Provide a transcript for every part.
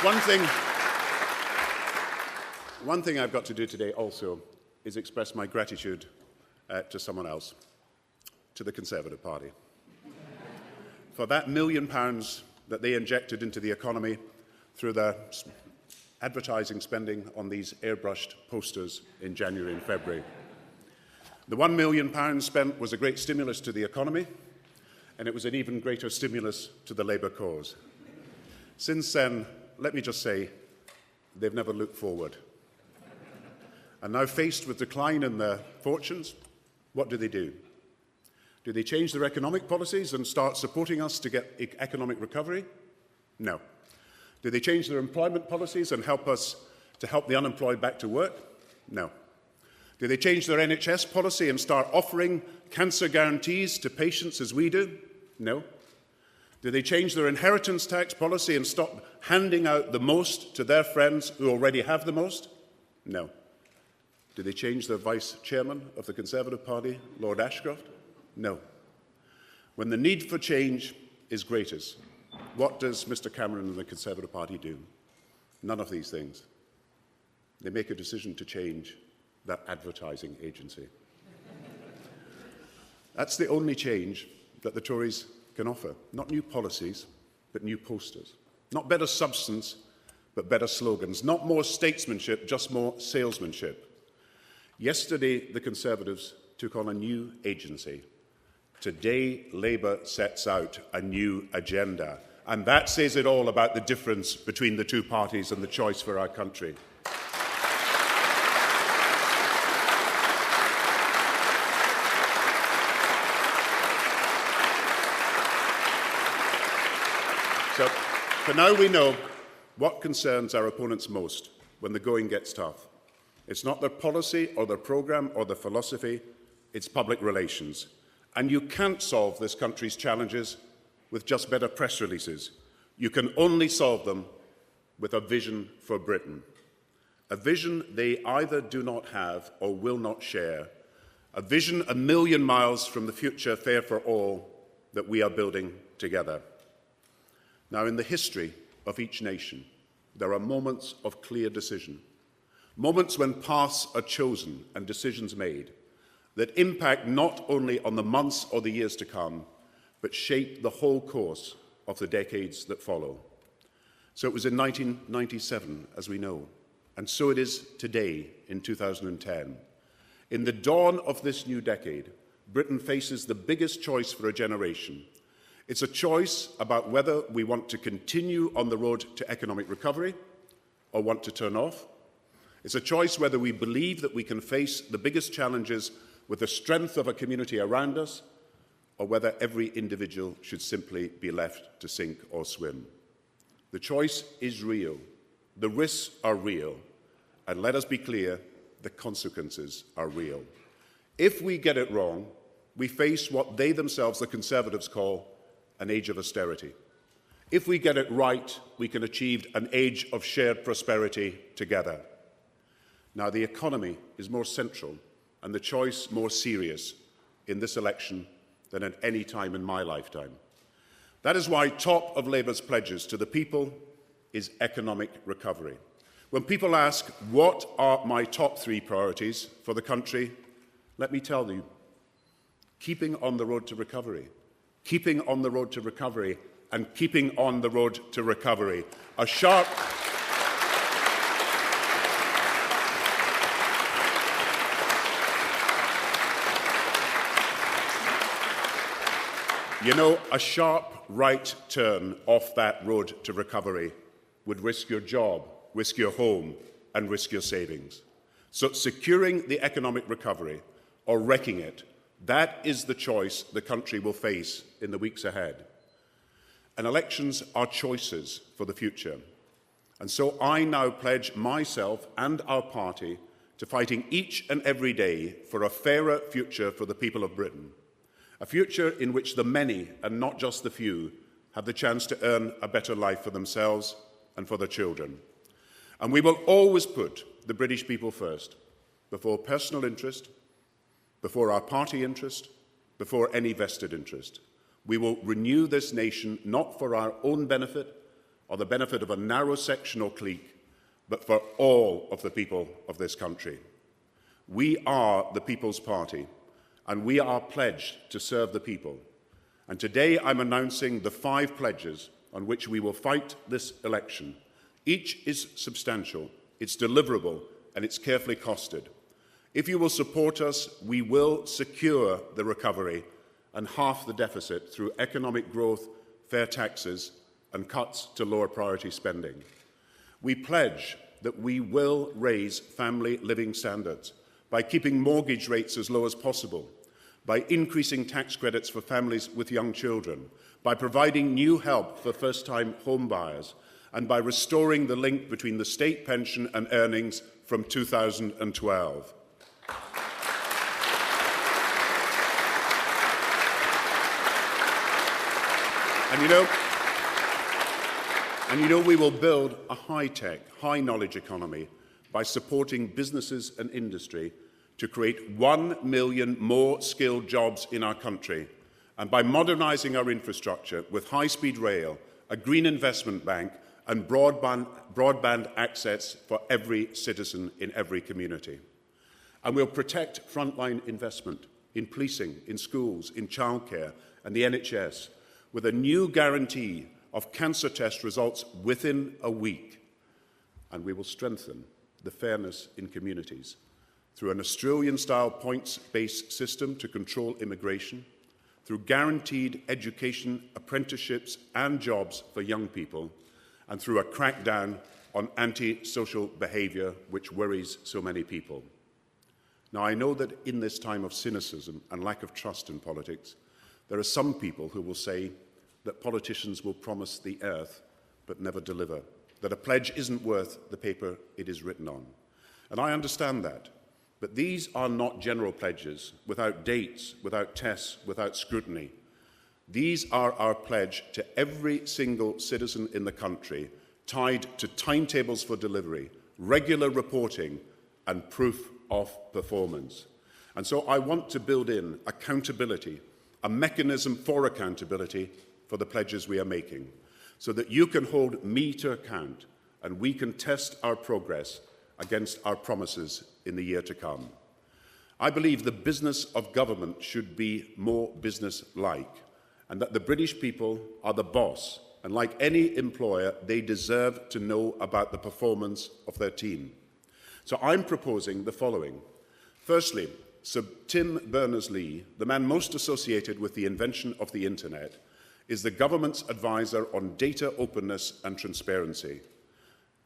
One thing I've got to do today also is express my gratitude to someone else, to the Conservative Party, for that £1 million that they injected into the economy through their advertising spending on these airbrushed posters in January and February. The £1 million spent was a great stimulus to the economy, and it was an even greater stimulus to the Labour cause. Since then, let me just say, they've never looked forward. And now faced with decline in their fortunes, what do? Do they change their economic policies and start supporting us to get economic recovery? No. Do they change their employment policies and help the unemployed back to work? No. Do they change their NHS policy and start offering cancer guarantees to patients as we do? No. Do they change their inheritance tax policy and stop handing out the most to their friends who already have the most? No. Do they change their vice chairman of the Conservative Party, Lord Ashcroft? No. When the need for change is greatest, what does Mr Cameron and the Conservative Party do? None of these things. They make a decision to change that advertising agency. That's the only change that the Tories can offer. Not new policies, but new posters. Not better substance, but better slogans. Not more statesmanship, just more salesmanship. Yesterday, the Conservatives took on a new agency. Today, Labour sets out a new agenda. And that says it all about the difference between the two parties and the choice for our country. So, for now we know what concerns our opponents most when the going gets tough. It's not their policy or their programme or their philosophy, it's public relations. And you can't solve this country's challenges with just better press releases. You can only solve them with a vision for Britain. A vision they either do not have or will not share. A vision 1 million miles from the future fair for all that we are building together. Now, in the history of each nation, there are moments of clear decision. Moments when paths are chosen and decisions made that impact not only on the months or the years to come, but shape the whole course of the decades that follow. So it was in 1997, as we know, and so it is today in 2010. In the dawn of this new decade, Britain faces the biggest choice for a generation. It's a choice about whether we want to continue on the road to economic recovery or want to turn off. It's a choice whether we believe that we can face the biggest challenges with the strength of a community around us, or whether every individual should simply be left to sink or swim. The choice is real, the risks are real, and let us be clear, the consequences are real. If we get it wrong, we face what they themselves, the Conservatives, call an age of austerity. If we get it right, we can achieve an age of shared prosperity together. Now, the economy is more central and the choice more serious in this election than at any time in my lifetime. That is why top of Labour's pledges to the people is economic recovery. When people ask, what are my top 3 priorities for the country, let me tell you, keeping on the road to recovery, keeping on the road to recovery, and keeping on the road to recovery. A sharp... You know, a sharp right turn off that road to recovery would risk your job, risk your home, and risk your savings. So securing the economic recovery or wrecking it, that is the choice the country will face in the weeks ahead. And elections are choices for the future. And so I now pledge myself and our party to fighting each and every day for a fairer future for the people of Britain. A future in which the many, and not just the few, have the chance to earn a better life for themselves and for their children. And we will always put the British people first, before personal interest, before our party interest, before any vested interest. We will renew this nation not for our own benefit, or the benefit of a narrow section or clique, but for all of the people of this country. We are the People's Party, and we are pledged to serve the people. And today I'm announcing the 5 pledges on which we will fight this election. Each is substantial, it's deliverable, and it's carefully costed. If you will support us, we will secure the recovery and half the deficit through economic growth, fair taxes, and cuts to lower priority spending. We pledge that we will raise family living standards by keeping mortgage rates as low as possible, by increasing tax credits for families with young children, by providing new help for first-time home buyers, and by restoring the link between the state pension and earnings from 2012. And you know, we will build a high-tech, high-knowledge economy by supporting businesses and industry to create 1 million more skilled jobs in our country, and by modernising our infrastructure with high-speed rail, a green investment bank, and broadband access for every citizen in every community. And we'll protect frontline investment in policing, in schools, in childcare, and the NHS, with a new guarantee of cancer test results within a week. And we will strengthen the fairness in communities through an Australian-style points-based system to control immigration, through guaranteed education, apprenticeships and jobs for young people, and through a crackdown on anti-social behaviour which worries so many people. Now, I know that in this time of cynicism and lack of trust in politics, there are some people who will say that politicians will promise the earth but never deliver, that a pledge isn't worth the paper it is written on. And I understand that, but these are not general pledges without dates, without tests, without scrutiny. These are our pledge to every single citizen in the country, tied to timetables for delivery, regular reporting, and proof of performance. And so I want to build in accountability, a mechanism for accountability for the pledges we are making, so that you can hold me to account and we can test our progress against our promises in the year to come. I believe the business of government should be more business-like, and that the British people are the boss, and like any employer, they deserve to know about the performance of their team. So I'm proposing the following. Firstly, Sir Tim Berners-Lee, the man most associated with the invention of the internet, is the government's advisor on data openness and transparency.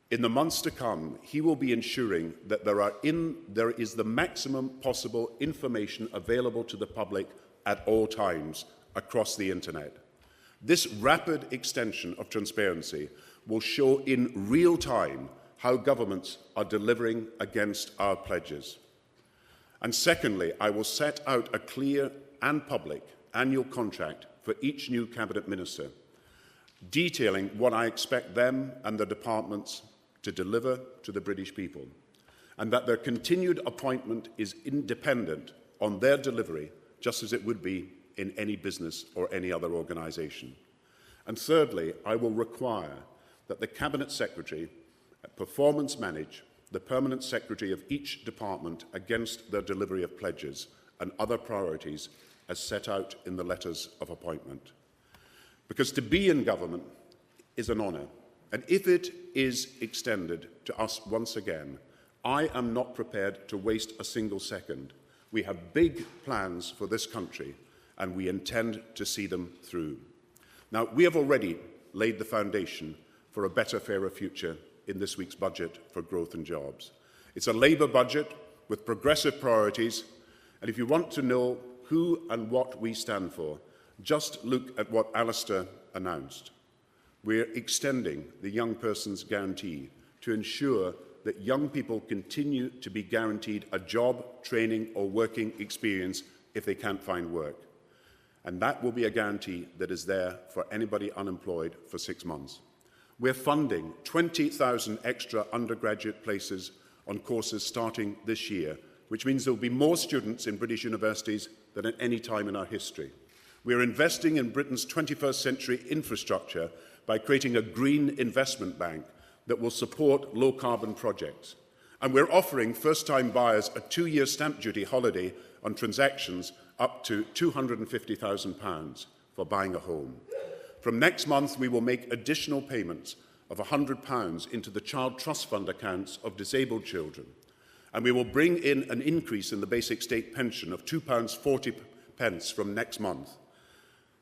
In the months to come, he will be ensuring that there is the maximum possible information available to the public at all times across the internet. This rapid extension of transparency will show in real time how governments are delivering against our pledges. And secondly, I will set out a clear and public annual contract for each new Cabinet Minister, detailing what I expect them and their departments to deliver to the British people, and that their continued appointment is independent on their delivery, just as it would be in any business or any other organisation. And thirdly, I will require that the Cabinet Secretary performance manage the permanent secretary of each department against their delivery of pledges and other priorities as set out in the letters of appointment. Because to be in government is an honour, and if it is extended to us once again, I am not prepared to waste a single second. We have big plans for this country, and we intend to see them through. Now, we have already laid the foundation for a better, fairer future in this week's budget for growth and jobs. It's a Labour budget with progressive priorities, and if you want to know who and what we stand for, just look at what Alistair announced. We're extending the Young Person's Guarantee to ensure that young people continue to be guaranteed a job, training or working experience if they can't find work. And that will be a guarantee that is there for anybody unemployed for 6 months. We're funding 20,000 extra undergraduate places on courses starting this year, which means there will be more students in British universities than at any time in our history. We are investing in Britain's 21st century infrastructure by creating a green investment bank that will support low-carbon projects. And we're offering first-time buyers a 2-year stamp duty holiday on transactions up to £250,000 for buying a home. From next month, we will make additional payments of £100 into the Child Trust Fund accounts of disabled children. And we will bring in an increase in the basic state pension of £2.40 from next month.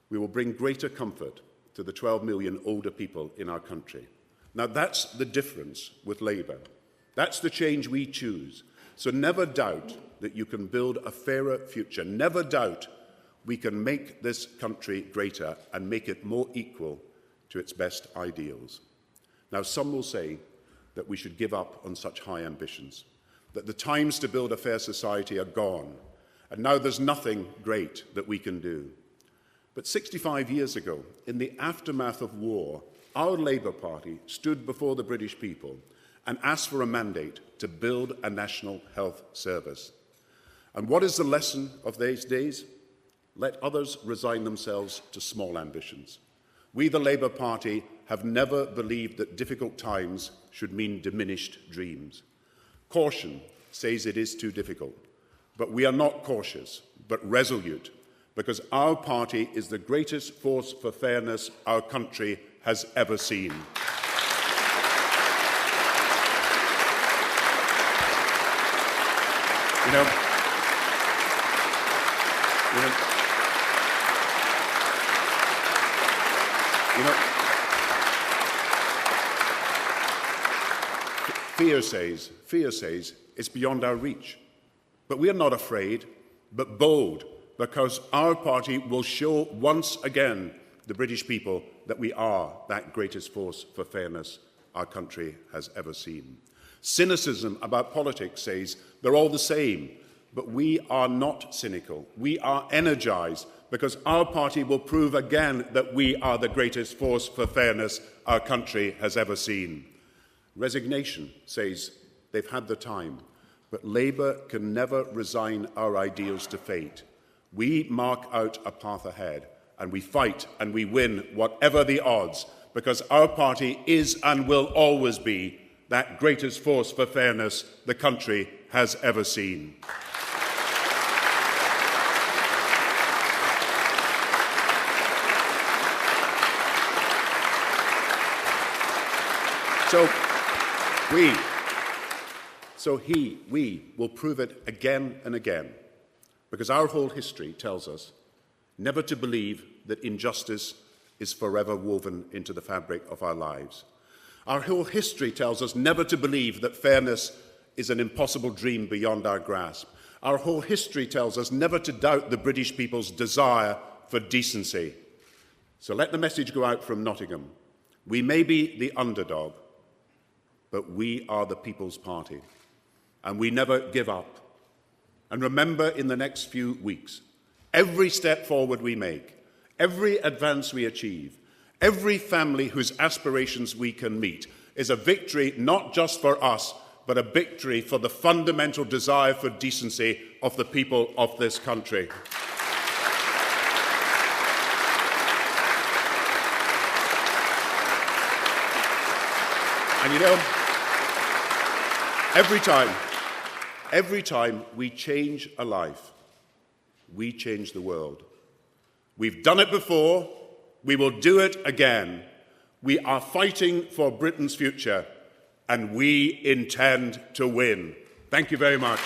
We will bring greater comfort to the 12 million older people in our country. Now, that's the difference with Labour. That's the change we choose. So never doubt that you can build a fairer future. Never doubt we can make this country greater and make it more equal to its best ideals. Now, some will say that we should give up on such high ambitions, that the times to build a fair society are gone, and now there's nothing great that we can do. But 65 years ago, in the aftermath of war, our Labour Party stood before the British people and asked for a mandate to build a national health service. And what is the lesson of these days? Let others resign themselves to small ambitions. We, the Labour Party, have never believed that difficult times should mean diminished dreams. Caution says it is too difficult, but we are not cautious, but resolute, because our party is the greatest force for fairness our country has ever seen. You know, fear says it's beyond our reach. But we are not afraid, but bold, because our party will show once again the British people that we are that greatest force for fairness our country has ever seen. Cynicism about politics says they're all the same, but we are not cynical. We are energized because our party will prove again that we are the greatest force for fairness our country has ever seen. Resignation says they've had the time, but Labour can never resign our ideals to fate. We mark out a path ahead, and we fight and we win whatever the odds, because our party is and will always be that greatest force for fairness the country has ever seen. We will prove it again and again, because our whole history tells us never to believe that injustice is forever woven into the fabric of our lives. Our whole history tells us never to believe that fairness is an impossible dream beyond our grasp. Our whole history tells us never to doubt the British people's desire for decency. So let the message go out from Nottingham. We may be the underdog, but we are the People's Party, and we never give up. And remember, in the next few weeks, every step forward we make, every advance we achieve, every family whose aspirations we can meet is a victory not just for us, but a victory for the fundamental desire for decency of the people of this country. And you know, every time we change a life, we change the world. We've done it before, we will do it again. We are fighting for Britain's future, and we intend to win. Thank you very much.